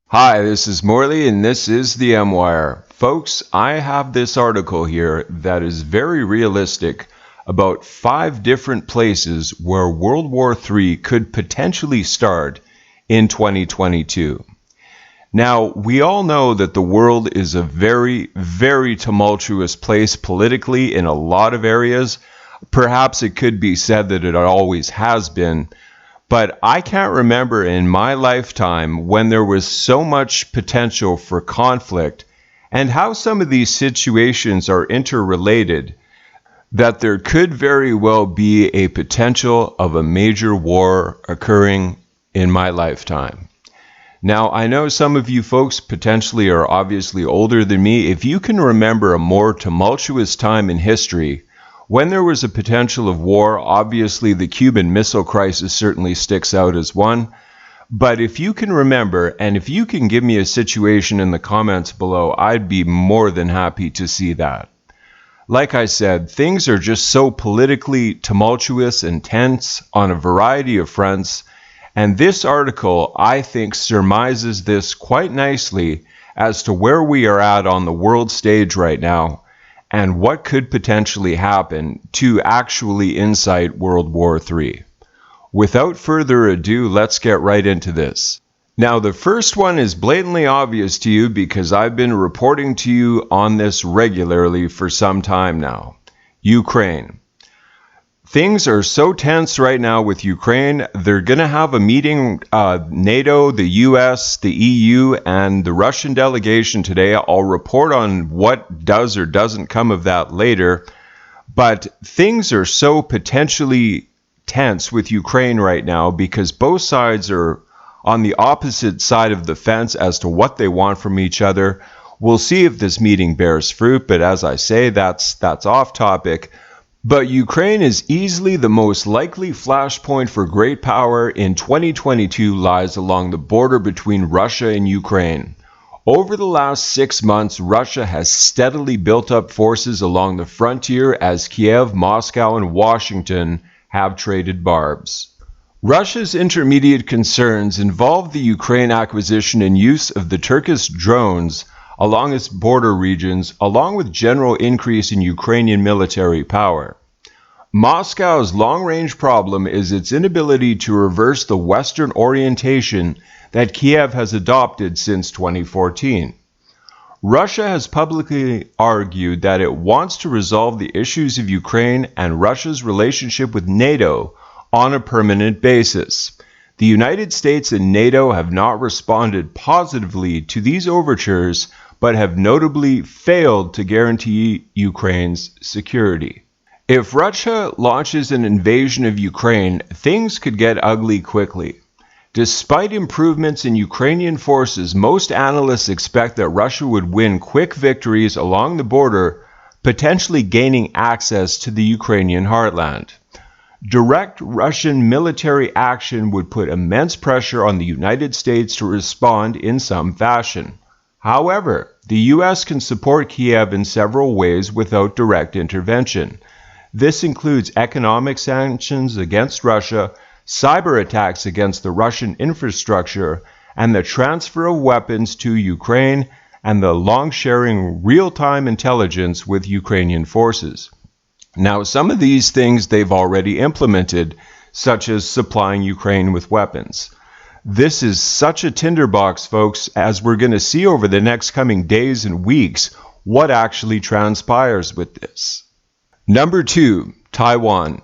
Hi, this is Morley, and this is the M-Wire. Folks, I have this article here that is very realistic about 5 different places where World War III could potentially start in 2022. Now, we all know that the world is a very, very tumultuous place politically in a lot of areas. Perhaps it could be said that it always has been. But I can't remember in my lifetime when there was so much potential for conflict and how some of these situations are interrelated that there could very well be a potential of a major war occurring in my lifetime. Now, I know some of you folks potentially are obviously older than me. If you can remember a more tumultuous time in history, when there was a potential of war, obviously the Cuban Missile Crisis certainly sticks out as one. But if you can remember, and if you can give me a situation in the comments below, I'd be more than happy to see that. Like I said, things are just so politically tumultuous and tense on a variety of fronts, and this article, I think, surmises this quite nicely as to where we are at on the world stage right now, and what could potentially happen to actually incite World War III. Without further ado, let's get right into this. Now, the first one is blatantly obvious to you because I've been reporting to you on this regularly for some time now. Ukraine. Things are so tense right now with Ukraine. They're going to have a meeting, NATO, the US, the EU, and the Russian delegation today. I'll report on what does or doesn't come of that later. But things are so potentially tense with Ukraine right now because both sides are on the opposite side of the fence as to what they want from each other. We'll see if this meeting bears fruit, but as I say, that's off topic. But Ukraine is easily the most likely flashpoint for great power in 2022 lies along the border between Russia and Ukraine. Over the last 6 months, Russia has steadily built up forces along the frontier as Kiev, Moscow, and Washington have traded barbs. Russia's intermediate concerns involve the Ukraine acquisition and use of the Turkish drones along its border regions, along with general increase in Ukrainian military power. Moscow's long-range problem is its inability to reverse the Western orientation that Kiev has adopted since 2014. Russia has publicly argued that it wants to resolve the issues of Ukraine and Russia's relationship with NATO on a permanent basis. The United States and NATO have not responded positively to these overtures, but have notably failed to guarantee Ukraine's security. If Russia launches an invasion of Ukraine, things could get ugly quickly. Despite improvements in Ukrainian forces, most analysts expect that Russia would win quick victories along the border, potentially gaining access to the Ukrainian heartland. Direct Russian military action would put immense pressure on the United States to respond in some fashion. However, the U.S. can support Kiev in several ways without direct intervention. This includes economic sanctions against Russia, cyber attacks against the Russian infrastructure, and the transfer of weapons to Ukraine, and the long-sharing real-time intelligence with Ukrainian forces. Now, some of these things they've already implemented, such as supplying Ukraine with weapons. This is such a tinderbox, folks, as we're going to see over the next coming days and weeks what actually transpires with this. Number 2, Taiwan.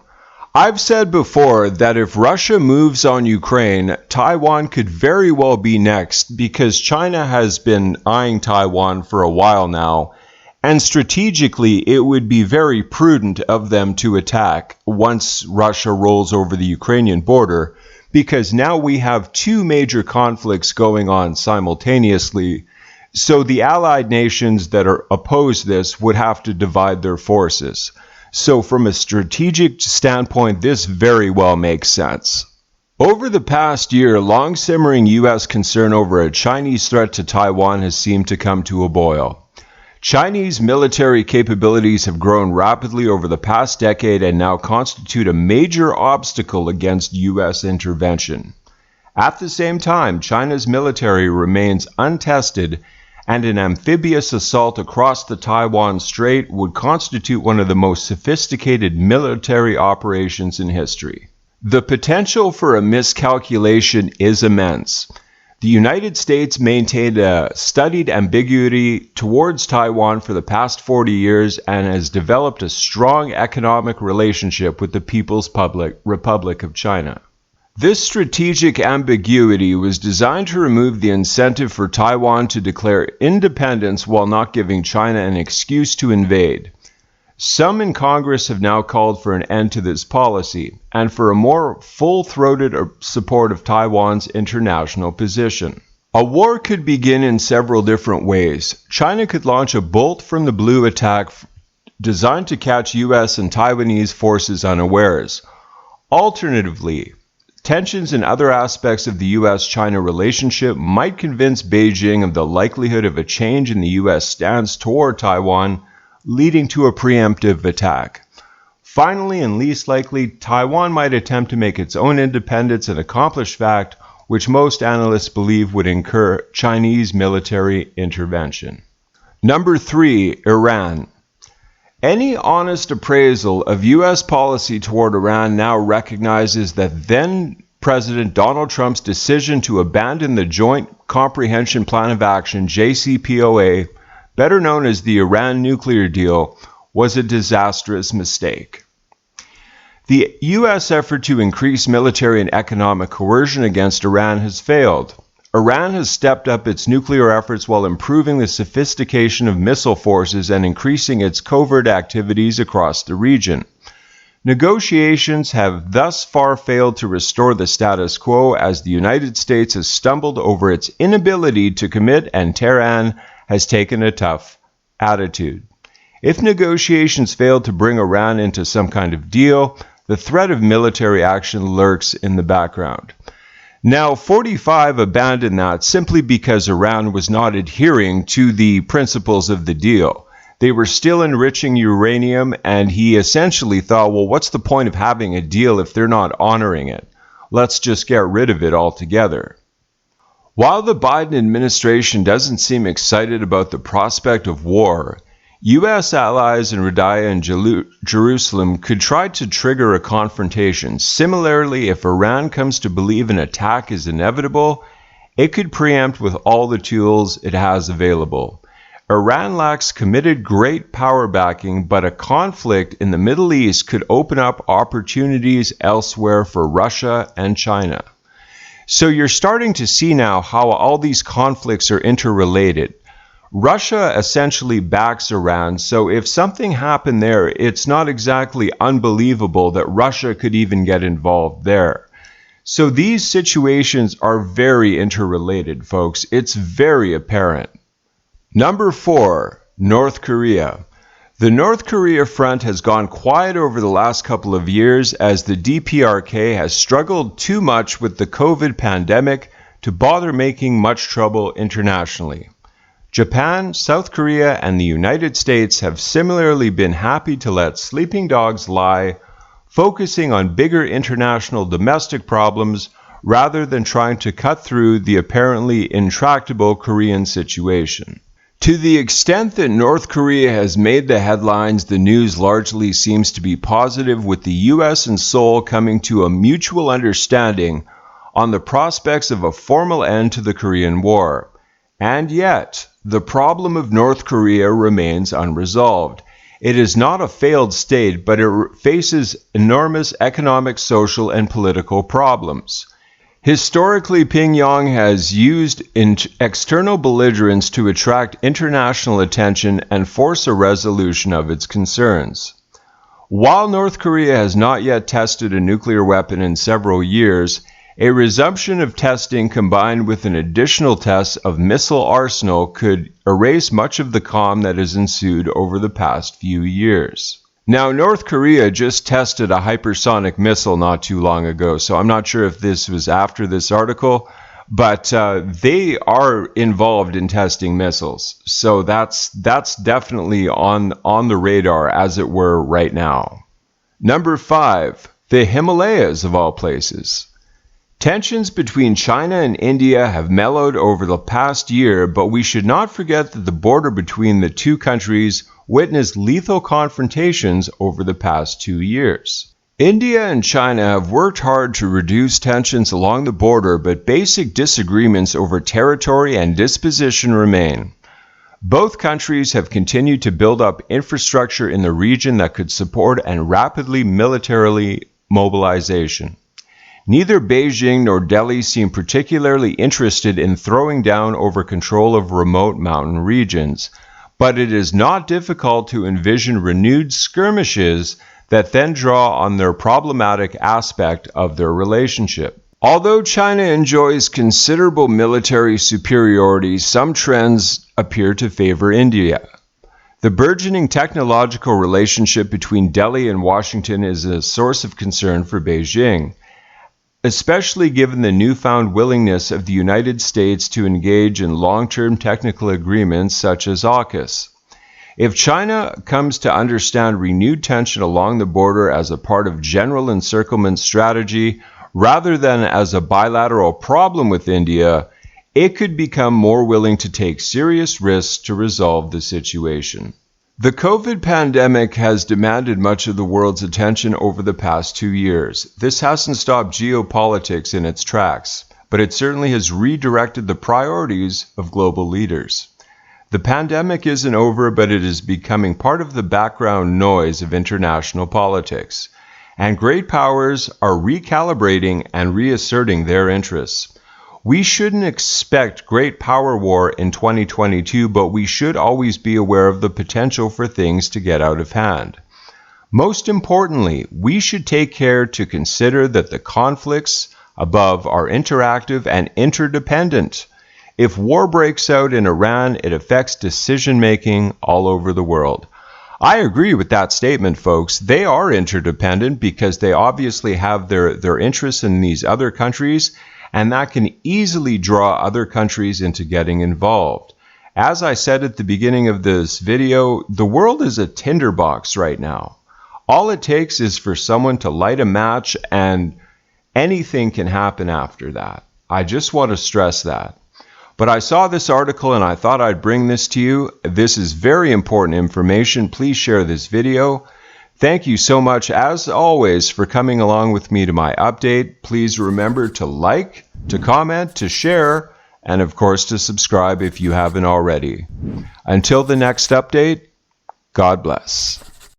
I've said before that if Russia moves on Ukraine, Taiwan could very well be next because China has been eyeing Taiwan for a while now, and strategically it would be very prudent of them to attack once Russia rolls over the Ukrainian border, because now we have 2 major conflicts going on simultaneously, so the allied nations that are opposed this would have to divide their forces. So from a strategic standpoint, this very well makes sense. Over the past year, long-simmering U.S. concern over a Chinese threat to Taiwan has seemed to come to a boil. Chinese military capabilities have grown rapidly over the past decade and now constitute a major obstacle against U.S. intervention. At the same time, China's military remains untested, and an amphibious assault across the Taiwan Strait would constitute one of the most sophisticated military operations in history. The potential for a miscalculation is immense. The United States maintained a studied ambiguity towards Taiwan for the past 40 years and has developed a strong economic relationship with the People's Republic of China. This strategic ambiguity was designed to remove the incentive for Taiwan to declare independence while not giving China an excuse to invade. Some in Congress have now called for an end to this policy and for a more full-throated support of Taiwan's international position. A war could begin in several different ways. China could launch a bolt-from-the-blue attack designed to catch U.S. and Taiwanese forces unawares. Alternatively, tensions in other aspects of the U.S.-China relationship might convince Beijing of the likelihood of a change in the U.S. stance toward Taiwan, leading to a preemptive attack. Finally, and least likely, Taiwan might attempt to make its own independence an accomplished fact, which most analysts believe would incur Chinese military intervention. Number 3, Iran. Any honest appraisal of U.S. policy toward Iran now recognizes that then-President Donald Trump's decision to abandon the Joint Comprehension Plan of Action, JCPOA, better known as the Iran nuclear deal, was a disastrous mistake. The U.S. effort to increase military and economic coercion against Iran has failed. Iran has stepped up its nuclear efforts while improving the sophistication of missile forces and increasing its covert activities across the region. Negotiations have thus far failed to restore the status quo as the United States has stumbled over its inability to commit and Tehran has taken a tough attitude. If negotiations fail to bring Iran into some kind of deal, the threat of military action lurks in the background. Now, 45 abandoned that simply because Iran was not adhering to the principles of the deal. They were still enriching uranium, and he essentially thought, well, what's the point of having a deal if they're not honoring it? Let's just get rid of it altogether. While the Biden administration doesn't seem excited about the prospect of war, U.S. allies in Riyadh and Jerusalem could try to trigger a confrontation. Similarly, if Iran comes to believe an attack is inevitable, it could preempt with all the tools it has available. Iran lacks committed great power backing, but a conflict in the Middle East could open up opportunities elsewhere for Russia and China. So you're starting to see now how all these conflicts are interrelated. Russia essentially backs Iran, so if something happened there, it's not exactly unbelievable that Russia could even get involved there. So these situations are very interrelated, folks. It's very apparent. Number 4, North Korea. The North Korea front has gone quiet over the last couple of years as the DPRK has struggled too much with the COVID pandemic to bother making much trouble internationally. Japan, South Korea, and the United States have similarly been happy to let sleeping dogs lie, focusing on bigger international domestic problems rather than trying to cut through the apparently intractable Korean situation. To the extent that North Korea has made the headlines, the news largely seems to be positive, with the U.S. and Seoul coming to a mutual understanding on the prospects of a formal end to the Korean War. And yet, the problem of North Korea remains unresolved. It is not a failed state, but it faces enormous economic, social, and political problems. Historically, Pyongyang has used external belligerents to attract international attention and force a resolution of its concerns. While North Korea has not yet tested a nuclear weapon in several years, a resumption of testing combined with an additional test of missile arsenal could erase much of the calm that has ensued over the past few years. Now, North Korea just tested a hypersonic missile not too long ago, so I'm not sure if this was after this article, but they are involved in testing missiles. So that's definitely on the radar, as it were, right now. Number 5, the Himalayas of all places. Tensions between China and India have mellowed over the past year, but we should not forget that the border between the two countries witnessed lethal confrontations over the past 2 years. India and China have worked hard to reduce tensions along the border, but basic disagreements over territory and disposition remain. Both countries have continued to build up infrastructure in the region that could support and rapidly militarily mobilization. Neither Beijing nor Delhi seem particularly interested in throwing down over control of remote mountain regions, but it is not difficult to envision renewed skirmishes that then draw on their problematic aspect of their relationship. Although China enjoys considerable military superiority, some trends appear to favor India. The burgeoning technological relationship between Delhi and Washington is a source of concern for Beijing, especially given the newfound willingness of the United States to engage in long-term technical agreements such as AUKUS. If China comes to understand renewed tension along the border as a part of general encirclement strategy rather than as a bilateral problem with India, it could become more willing to take serious risks to resolve the situation. The COVID pandemic has demanded much of the world's attention over the past 2 years. This hasn't stopped geopolitics in its tracks, but it certainly has redirected the priorities of global leaders. The pandemic isn't over, but it is becoming part of the background noise of international politics, and great powers are recalibrating and reasserting their interests. We shouldn't expect great power war in 2022, but we should always be aware of the potential for things to get out of hand. Most importantly, we should take care to consider that the conflicts above are interactive and interdependent. If war breaks out in Iran, it affects decision-making all over the world. I agree with that statement, folks. They are interdependent because they obviously have their interests in these other countries, and that can easily draw other countries into getting involved. As I said at the beginning of this video, the world is a tinderbox right now. All it takes is for someone to light a match and anything can happen after that. I just want to stress that. But I saw this article and I thought I'd bring this to you. This is very important information. Please share this video. Thank you so much, as always, for coming along with me to my update. Please remember to like, to comment, to share, and of course to subscribe if you haven't already. Until the next update, God bless.